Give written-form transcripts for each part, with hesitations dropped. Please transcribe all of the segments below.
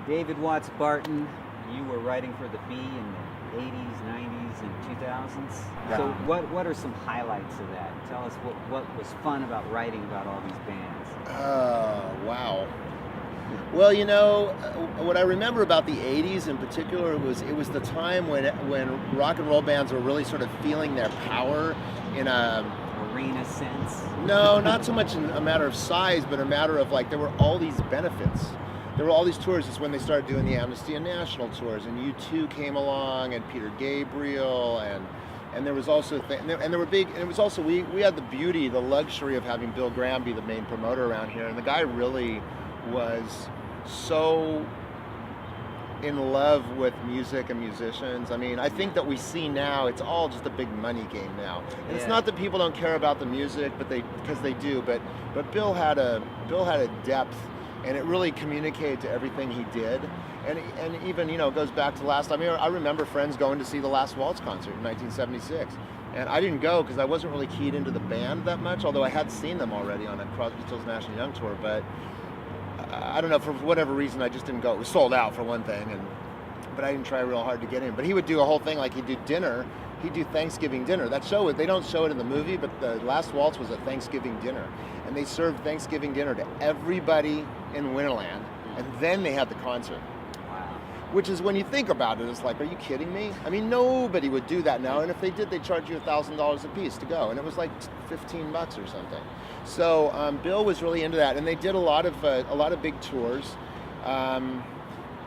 David Watts Barton, you were writing for the Bee in the 80s, 90s, and 2000s. Yeah. So what are some highlights of that? Tell us what was fun about writing about all these bands. Wow. Well, you know, what I remember about the 80s in particular was it was the time when rock and roll bands were really sort of feeling their power in a Arena sense? No, not so much in a matter of size, but a matter of like there were all these benefits. There were all these tours. It's when they started doing the Amnesty and National tours, and U2 came along, and Peter Gabriel, and there was also and there were big. And it was also we had the beauty, the luxury of having Bill Graham be the main promoter around here, and the guy really was so in love with music and musicians. I mean, I think that we see now it's all just a big money game now. And it's not that people don't care about the music, but because they do. But Bill had a depth, and it really communicated to everything he did. And even, you know, it goes back to last time. I remember friends going to see the Last Waltz concert in 1976. And I didn't go because I wasn't really keyed into the band that much, although I had seen them already on a Crosby, Stills, Nash & Young tour. But I don't know, for whatever reason, I just didn't go. It was sold out for one thing, but I didn't try real hard to get in. But he would do a whole thing, like he'd do dinner. He'd do Thanksgiving dinner. That show, they don't show it in the movie, but the Last Waltz was a Thanksgiving dinner. And they served Thanksgiving dinner to everybody in Winterland, and then they had the concert. Wow. Which is, when you think about it, it's like, are you kidding me? I mean, nobody would do that now, and if they did, they'd charge you $1,000 a piece to go, and it was like $15 or something. So Bill was really into that, and they did a lot of big tours. And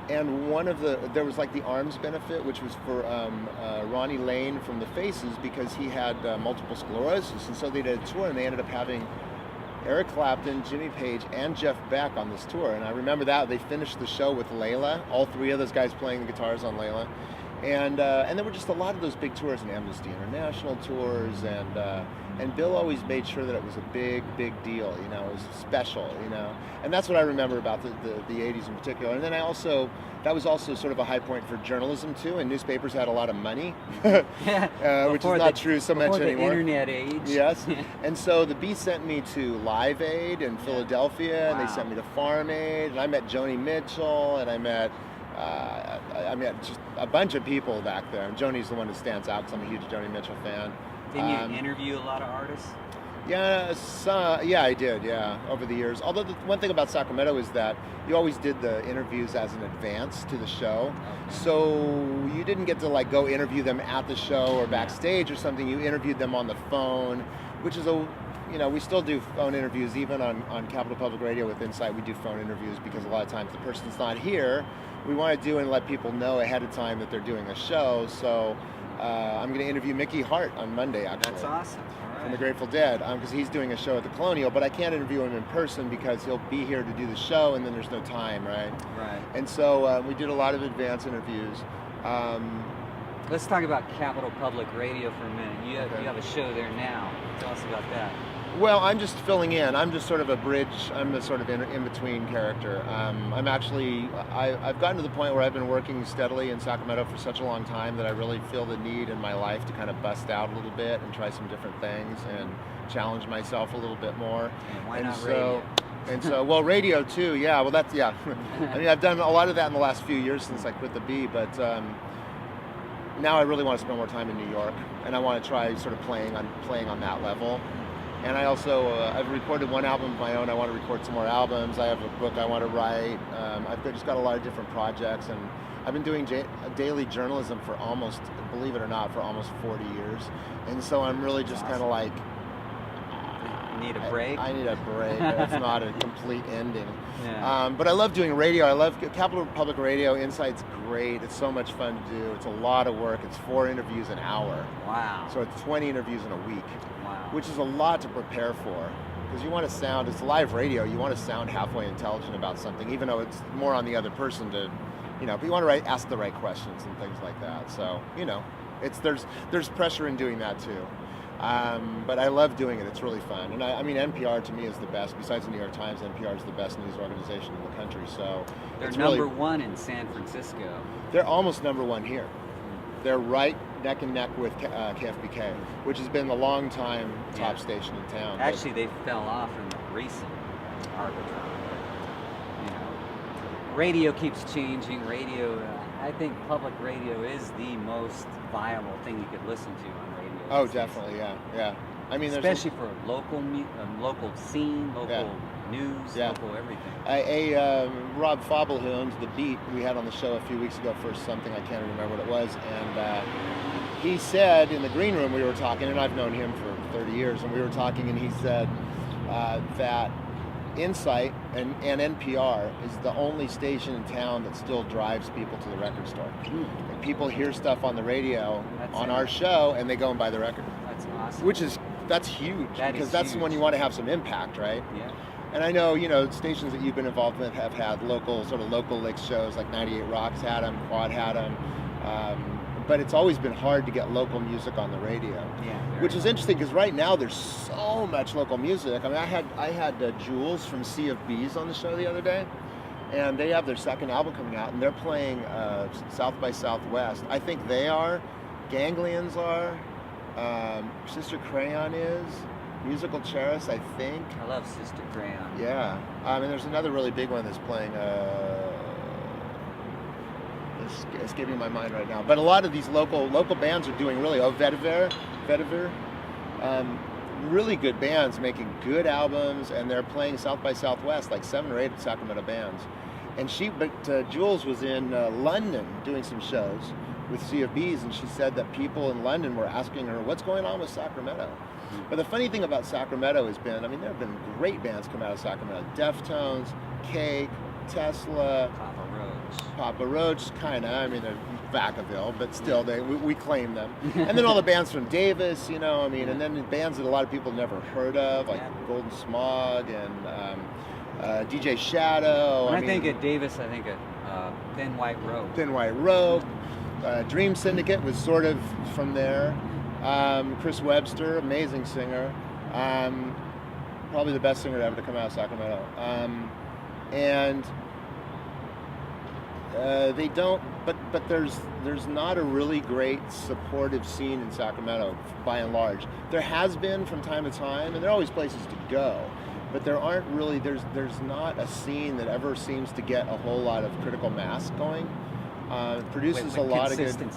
there was like the arms benefit, which was for Ronnie Lane from the Faces, because he had multiple sclerosis, and so they did a tour, and they ended up having Eric Clapton, Jimmy Page, and Jeff Beck on this tour. And I remember that they finished the show with Layla, all three of those guys playing the guitars on Layla, and there were just a lot of those big tours, and Amnesty International tours, and Bill always made sure that it was a big deal, you know, it was special, you know, and that's what I remember about the 80s in particular. And then that was also sort of a high point for journalism too, and newspapers had a lot of money, which is not true so much anymore. Before the internet age. Yes, and so the Bee sent me to Live Aid in Philadelphia, and they sent me to Farm Aid, and I met Joni Mitchell, and I met just a bunch of people back there. And Joni's the one who stands out because I'm a huge Joni Mitchell fan. Did you interview a lot of artists? Yeah, I did, over the years. Although the one thing about Sacramento is that you always did the interviews as an advance to the show. Okay. So you didn't get to like go interview them at the show or backstage or something. You interviewed them on the phone, which is we still do phone interviews even on Capital Public Radio with Insight. We do phone interviews because a lot of times the person's not here. We want to do and let people know ahead of time that they're doing a show. So I'm going to interview Mickey Hart on Monday, actually. That's awesome. All right. From the Grateful Dead, because he's doing a show at the Colonial, but I can't interview him in person because he'll be here to do the show, and then there's no time, right? Right. And so we did a lot of advance interviews. Let's talk about Capital Public Radio for a minute. You have a show there now. Tell us about that. Well, I'm just filling in. I'm just sort of a bridge. I'm the sort of in-between character. I've gotten to the point where I've been working steadily in Sacramento for such a long time that I really feel the need in my life to kind of bust out a little bit and try some different things and challenge myself a little bit more. And why not radio? And so, well, radio too, yeah. Well, that's, yeah. I mean, I've done a lot of that in the last few years since I quit the Bee, but now I really want to spend more time in New York, and I want to try sort of playing on that level. And I also, I've recorded one album of my own. I want to record some more albums. I have a book I want to write. I've just got a lot of different projects, and I've been doing daily journalism for almost, believe it or not, for almost 40 years. And so I'm really just kind of like, need a break? I need a break. It's not a complete ending. Yeah. But I love doing radio. I love Capital Public Radio. Insight's great. It's so much fun to do. It's a lot of work. It's 4 interviews an hour. Wow. So it's 20 interviews in a week. Wow. Which is a lot to prepare for. Because you want to sound, it's live radio, you want to sound halfway intelligent about something, even though it's more on the other person to, but you want to ask the right questions and things like that. So, there's pressure in doing that too. But I love doing it. It's really fun. And I mean, NPR to me is the best. Besides the New York Times, NPR is the best news organization in the country. So they're number one in San Francisco. They're almost number one here. They're right neck and neck with KFBK, which has been the long time top station in town. Actually, they fell off in the recent arbitrage. radio keeps changing. Radio, I think public radio is the most viable thing you could listen to on radio. Oh, these days. definitely, yeah. I mean, Especially for local scene, local news, Yeah. local everything. Rob Fauble, who owns The Beat, we had on the show a few weeks ago for something, I can't remember what it was, and he said in the green room, we were talking, and I've known him for 30 years, and we were talking, and he said that Insight and NPR is the only station in town that still drives people to the record store. And people hear stuff on the radio on our show, and they go and buy the record. That's awesome. That's huge, because that's huge. when you want to have some impact, right? Yeah. And I know, stations that you've been involved with have had local licks shows, like 98 Rocks had them, Quad had them, but it's always been hard to get local music on the radio. Yeah. Which is interesting, because right now there's so much local music. I mean, I had Jules from Sea of Bees on the show the other day, and they have their second album coming out, and they're playing South by Southwest. I think they are, Ganglions are, Sister Crayon is, Musical Cherish, I think. I love Sister Crayon. Yeah. And there's another really big one that's playing, it's escaping my mind right now. But a lot of these local bands are doing really, Vetiver, really good bands making good albums, and they're playing South by Southwest, like 7 or 8 Sacramento bands. And Jules was in London doing some shows with Sea of Bees, and she said that people in London were asking her, what's going on with Sacramento? But the funny thing about Sacramento has been, there have been great bands come out of Sacramento. Deftones, Cake, Tesla, Papa Roach, kind of. They're Vacaville, but still, we claim them. And then all the bands from Davis, and then the bands that a lot of people never heard of, like Golden Smog and DJ Shadow. When I think of Davis, I think of Thin White Rope. Thin White Rope. Dream Syndicate was sort of from there. Chris Webster, amazing singer. Probably the best singer ever to come out of Sacramento. And they don't, but there's not a really great supportive scene in Sacramento by and large. There has been from time to time, and there are always places to go, but there aren't really, there's not a scene that ever seems to get a whole lot of critical mass going. Produces a lot of good.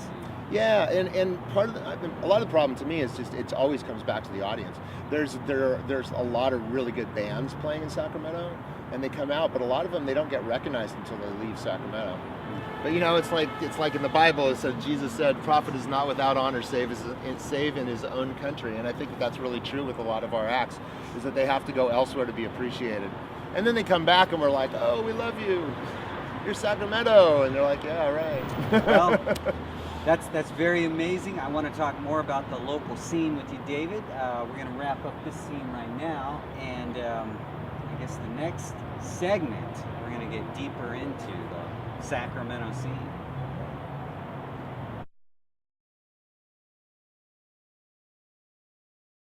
Yeah, and a lot of the problem to me is just it always comes back to the audience. There's a lot of really good bands playing in Sacramento, and they come out, but a lot of them they don't get recognized until they leave Sacramento. But it's like in the Bible it said, Jesus said, "Prophet is not without honor save in his own country," and I think that's really true with a lot of our acts, is that they have to go elsewhere to be appreciated, and then they come back and we're like, "Oh, we love you. You're Sacramento," and they're like, "Yeah, right." Well, that's very amazing. I want to talk more about the local scene with you, David. We're going to wrap up this scene right now, and I guess the next segment we're going to get deeper into the Sacramento scene.